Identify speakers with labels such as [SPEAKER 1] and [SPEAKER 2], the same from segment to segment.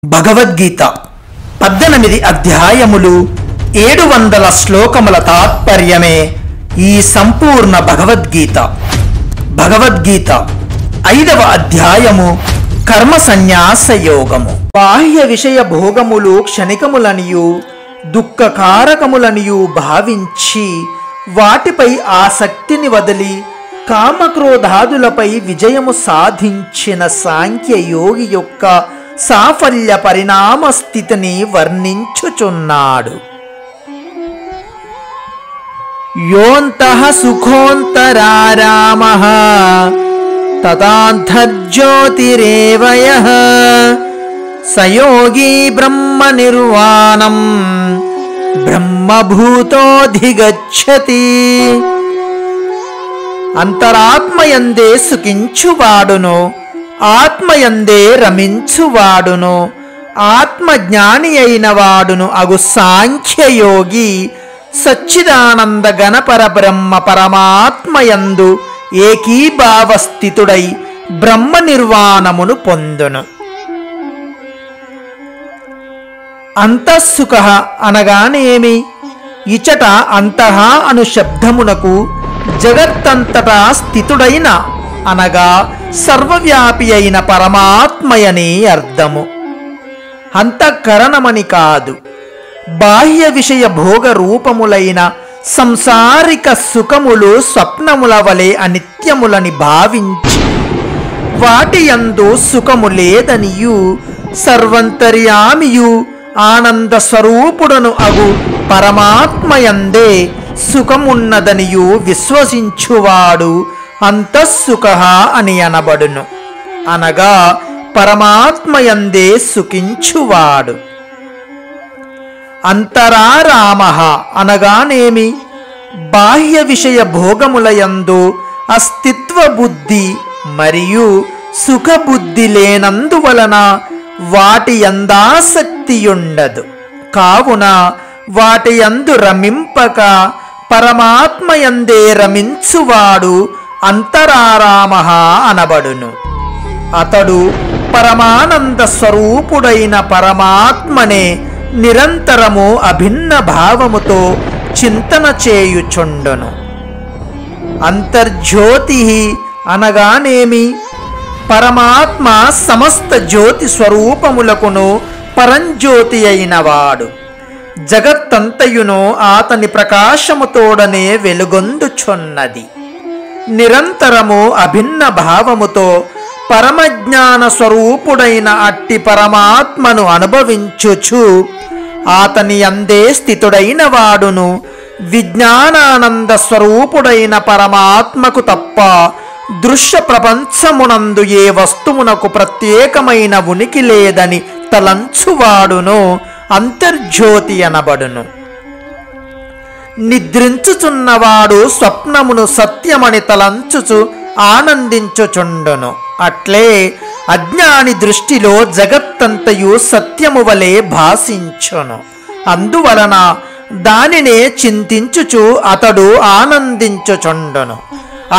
[SPEAKER 1] భగవద్గీత 18 అధ్యాయములు 700 శ్లోకముల తాత్పర్యమే ఈ సంపూర్ణ భగవద్గీత. భగవద్గీత 5వ అధ్యాయము కర్మ సన్యాస యోగము. బాహ్య విషయ భోగములు క్షణికములనియు దుఃఖకారకములనియు భావించి వాటిపై ఆసక్తిని వదిలి కామక్రోధాదులపై విజయము సాధించిన సాంఖ్య యోగి యొక్క సాఫల్య పరిణామ స్థితిని వర్ణించుచున్నాడు. యోంతః సుఖోంతరారామః తదాంతర్జ్యోతిరేవ యః సయోగి బ్రహ్మ నిర్వాణం బ్రహ్మభూతోధిగచ్చతి. అంతరాత్మయందే సుఖించువాడును, ఆత్మయందే రమించువాడును, ఆత్మజ్ఞాని అయిన వాడును అగు సాంఖ్యయోగి సచ్చిదానంద గణపర బ్రహ్మ పరమాత్మయందు ఏకీభావస్థితుడై బ్రహ్మ నిర్వాణమును పొందును. అంతఃసుఖ అనగానేమి? ఇచట అంతః అను శబ్దమునకు జగత్తంతటా స్థితుడైన అనగా సర్వవ్యాపి అయిన పరమాత్మయని అర్థము. అంతఃకరణమని కాదు. బాహ్య విషయ భోగ రూపములైన సంసారిక సుఖములు స్వప్నముల వలె అనిత్యములని భావించి వాటి యందు సుఖము లేదనియు సర్వంతర్యామియు ఆనంద స్వరూపుడను అగు పరమాత్మయందే సుఖమున్నదనియు విశ్వసించువాడు అంతఃసుఖ అని అనబడును. అనగా పరమాత్మయందే సుఖించువాడు. అంతరారామః అనగానేమి? బాహ్య విషయ భోగములయందు అస్తిత్వ బుద్ధి మరియు సుఖబుద్ధి లేనందువలన వాటి యందాసక్తియుండదు. కావున వాటి యందు రమింపక పరమాత్మయందే రమించువాడు అంతరారామః అనబడును. అతడు పరమానంద స్వరూపుడైన పరమాత్మనే నిరంతరము అభిన్న భావముతో చింతన చేయుచుండును. అంతర్జ్యోతి అనగానేమి? పరమాత్మ సమస్త జ్యోతి స్వరూపములకును పరంజ్యోతి అయినవాడు. జగత్తంతయును అతని ప్రకాశముతోడనే వెలుగొందుచున్నది. నిరంతరము అభిన్న భావముతో పరమజ్ఞాన స్వరూపుడైన అట్టి పరమాత్మను అనుభవించుచు అతని అందే స్థితుడైన వాడును విజ్ఞానానంద స్వరూపుడైన పరమాత్మకు తప్ప దృశ్య ప్రపంచమునందు ఏ వస్తువునకు ప్రత్యేకమైన ఉనికి లేదని తలంచువాడును అంతర్జ్యోతి అనబడును. నిద్రించుచున్నవాడు స్వప్నమును సత్యమని తలంచుచు ఆనందించుచుండును. అట్లే అజ్ఞాని దృష్టిలో జగత్తంతయు సత్యము వలె భాషించును. అందువలన దానినే చింతించుచు అతడు ఆనందించుచుండును.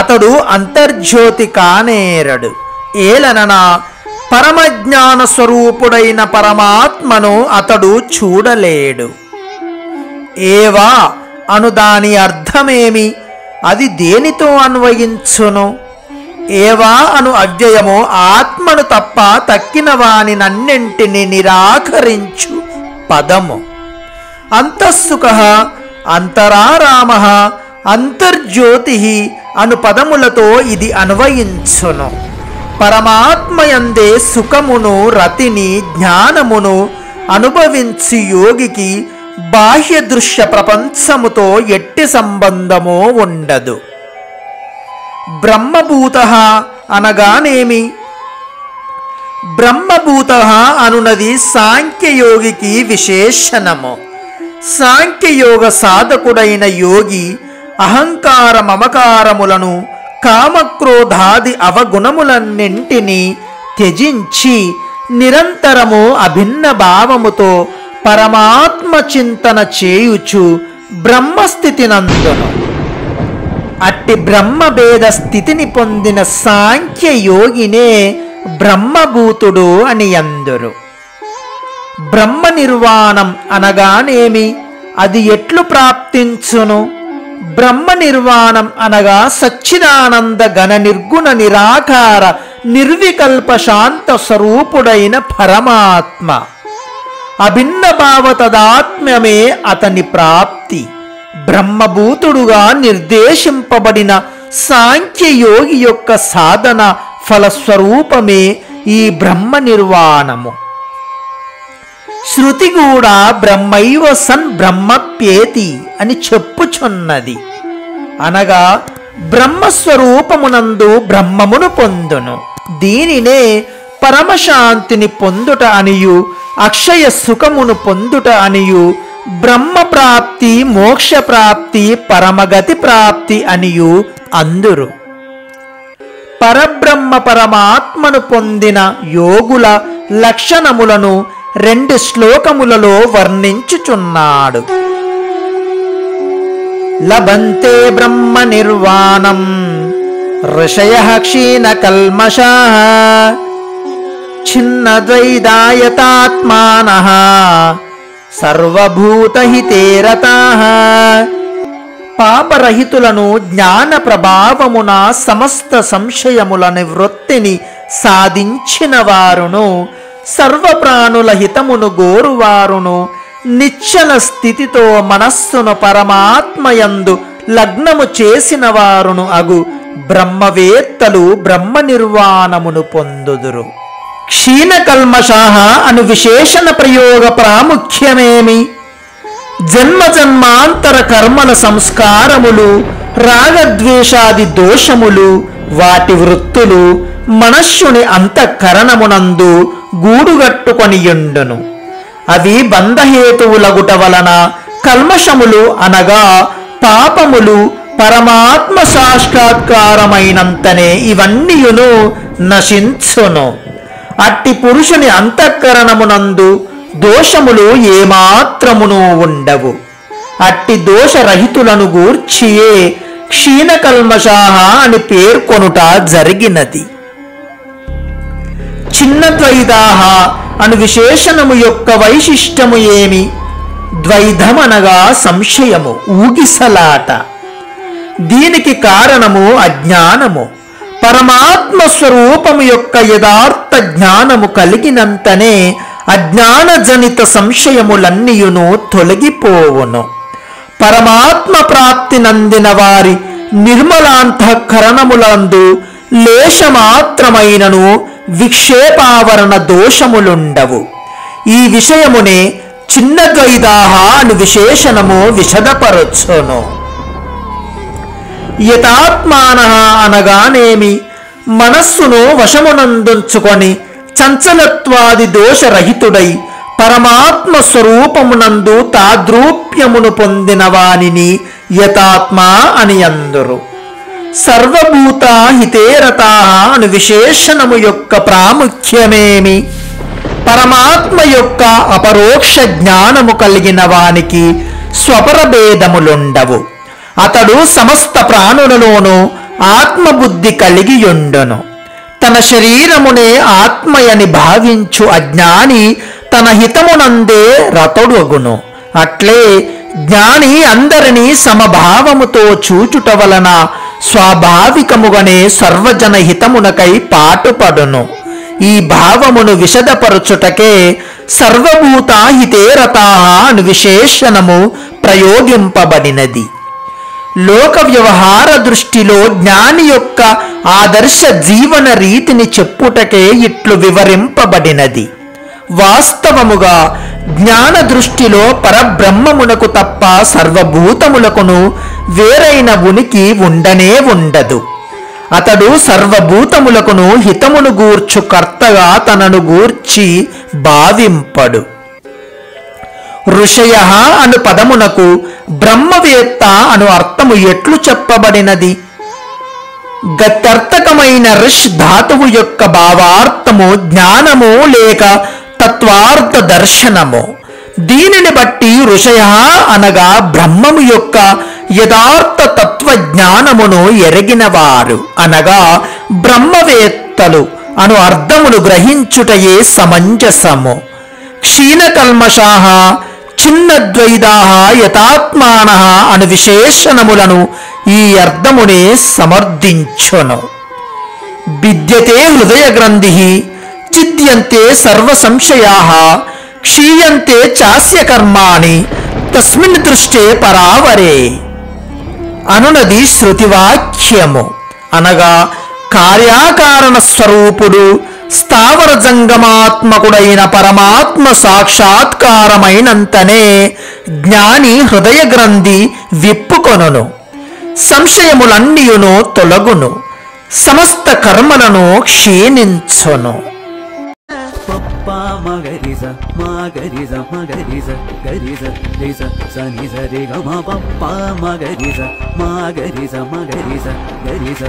[SPEAKER 1] అతడు అంతర్జ్యోతి కానేరడు. ఏలననా పరమజ్ఞాన స్వరూపుడైన పరమాత్మను అతడు చూడలేడు. ఏవా అను దాని అర్థమేమి? అది దేనితో అన్వయించును? ఏవా అను అవ్యయము ఆత్మను తప్ప తక్కిన వానినన్నింటిని నిరాకరించు పదము. అంతఃసుఖ, అంతరారామః, అంతర్జ్యోతి అను పదములతో ఇది అన్వయించును. పరమాత్మయందే సుఖమును రతిని జ్ఞానమును అనుభవించి యోగికి బాహ్య దృశ్య ప్రపంచముతో ఎట్టి సంబంధమో ఉండదు. బ్రహ్మభూతః అనగానేమి? బ్రహ్మభూతః అనునది సాంఖ్యయోగికి విశేషణము. సాంఖ్యయోగ సాధకుడైన యోగి అహంకార మమకారములను కామక్రోధాది అవగుణములన్నింటినీ త్యజించి నిరంతరము అభిన్న భావముతో పరమాత్మ చింతన చేయుచు బ్రహ్మస్థితినందును. అట్టి బ్రహ్మభేద స్థితిని పొందిన సాంఖ్య యోగినే బ్రహ్మభూతుడు అని అందురు. బ్రహ్మ నిర్వాణం అనగానేమి? అది ఎట్లు ప్రాప్తించును? బ్రహ్మ నిర్వాణం అనగా సచ్చిదానంద ఘన నిర్గుణ నిరాకార నిర్వికల్ప శాంత స్వరూపుడైన పరమాత్మ. అభిన్న భావ తదాత్మ్యమే అతని ప్రాప్తి. బ్రహ్మభూతుడుగా నిర్దేశింపబడిన సాంఖ్యయోగి యొక్క సాధన ఫలస్వరూపమే ఈ బ్రహ్మ నిర్వాణము. శృతి కూడా బ్రహ్మైవ సన్ బ్రహ్మప్యేతి అని చెప్పుచున్నది. అనగా బ్రహ్మస్వరూపమునందు బ్రహ్మమును పొందును. దీనినే పరమశాంతిని పొందుట అనియు, అక్షయ సుఖమును పొందుట అనియు, బ్రహ్మ ప్రాప్తి, మోక్ష ప్రాప్తి, పరమగతి ప్రాప్తి అనియు అందురు. పరబ్రహ్మ పరమాత్మను పొందిన యోగుల లక్షణములను 2 శ్లోకములలో వర్ణించుచున్నాడు. లభంతే బ్రహ్మ నిర్వాణం ఋషయః క్షీణ కల్మషాః ఛిన్నద్వైదాయతాత్మానః సర్వభూతహితే రతాః. పాపరహితులను జ్ఞాన ప్రభావమున సమస్త సంశయముల నివృత్తిని సాధించిన వారును, సర్వప్రాణుల హితమును గోరువారును, నిశ్చల స్థితితో మనస్సును పరమాత్మయందు లగ్నము చేసిన వారును అగు బ్రహ్మవేత్తలు బ్రహ్మ నిర్వాణమును పొందుదురు. క్షీణకల్మషాః అను విశేషణ ప్రయోగ ప్రాముఖ్యమేమి? జన్మ జన్మాంతర కర్మల సంస్కారములు, రాగద్వేషాది దోషములు, వాటి వృత్తులు మనస్సుని అంతఃకరణమునందు గూడుగట్టుకొనియుండును. అవి బంధహేతువులగుట వలన కల్మషములు అనగా పాపములు పరమాత్మ సాక్షాత్కారమైనంతనే ఇవన్నీయును నశించును. అట్టి పురుషుని అంతఃకరణమునందు దోషములు ఏమాత్రమును ఉండవు. అట్టి దోషరహితులను గూర్చియే క్షీణకల్మషాః అని పేర్కొనుట జరిగినది. చిన్నద్వైదాః అను విశేషణము యొక్క వైశిష్టము ఏమి? ద్వైధమనగా సంశయము, ఊగిసలాట. దీనికి కారణము అజ్ఞానము. పరమాత్మ స్వరూపము యొక్క యథార్థ జ్ఞానము కలిగినంతనే అజ్ఞానజనిత సంశయములన్నీయును తొలగిపోవును. పరమాత్మ ప్రాప్తి నందిన వారి నిర్మలాంతఃకరణములందు లేశమాత్రమైనను విక్షేపావరణ దోషములుండవు. ఈ విషయమునే చిన్నద్వైదాః అను విశేషణము విశదపరచును. యతాత్మానః అనగానేమి? మనస్సును వశమునందుంచుకొని చంచలత్వాది దోషరహితుడై పరమాత్మ స్వరూపమునందు తాద్రూప్యమును పొందిన వానిని యతాత్మా అని అందురు. సర్వభూత హితేరతాః అను విశేషణము యొక్క ప్రాముఖ్యమేమి? పరమాత్మ యొక్క అపరోక్ష జ్ఞానము కలిగిన వానికి స్వపరభేదములుండవు. అతడు సమస్త ప్రాణులలోనూ ఆత్మబుద్ధి కలిగియుండును. తన శరీరమునే ఆత్మయని భావించు అజ్ఞాని తన హితమునందే రతుడగును. అట్లే జ్ఞాని అందరినీ సమభావముతో చూచుట వలన స్వాభావికముగానే సర్వజన హితమునకై పాటుపడును. ఈ భావమును విశదపరచుటకే సర్వభూత హితేరతాః అను విశేషణము ప్రయోగింపబడినది. లోక వ్యవహార దృష్టిలో జ్ఞాని యొక్క ఆదర్శ జీవన రీతిని చెప్పుటకే ఇట్లు వివరింపబడినది. వాస్తవముగా జ్ఞాన దృష్టిలో పరబ్రహ్మమునకు తప్ప సర్వభూతములకును వేరైన ఉనికి ఉండనే ఉండదు. అతడు సర్వభూతములకును హితమును గూర్చు కర్తగా తనను గూర్చి భావింపడు. ఋషయః అను పదమునకు బ్రహ్మవేత్త అను అర్థము ఎట్లు చెప్పబడినది? గత్యర్థకమైన ఋష్ ధాతువు యొక్క భావార్థము జ్ఞానము లేక తత్వార్థ దర్శనము. దీనిని బట్టి ఋషయః అనగా బ్రహ్మము యొక్క యథార్థ తత్వజ్ఞానమును ఎరిగినవారు అనగా బ్రహ్మవేత్తలు అను అర్థమును గ్రహించుటయే సమంజసము. క్షీణకల్మషాః చిన్నద్వైదాః యతాత్మానః అను విశేషణములను ఈ అర్థమునే సమర్థించును. విద్యతే హృదయ గ్రంథి ఛిద్యంతే సర్వ సంశయాః క్షీయంతే చాస్య కర్మాణి తస్మిన్ దృష్టే పరావరే అనునది శృతివాక్యము. అనగా కార్యాకారణ స్వరూపుడు స్థావర జంగమాత్మకుడైన పరమాత్మ సాక్షాత్కారమైనంతనే జ్ఞాని హృదయ గ్రంథి విప్పుకొనును, సంశయములన్నీయును తొలగును, సమస్త కర్మలను క్షీణించును.
[SPEAKER 2] మగరిజ మగరిజ మగరిజ గరిజ రిజ సని సరి గమ పప్ప మగరిజ మగరిజ మగరిజ గరిజ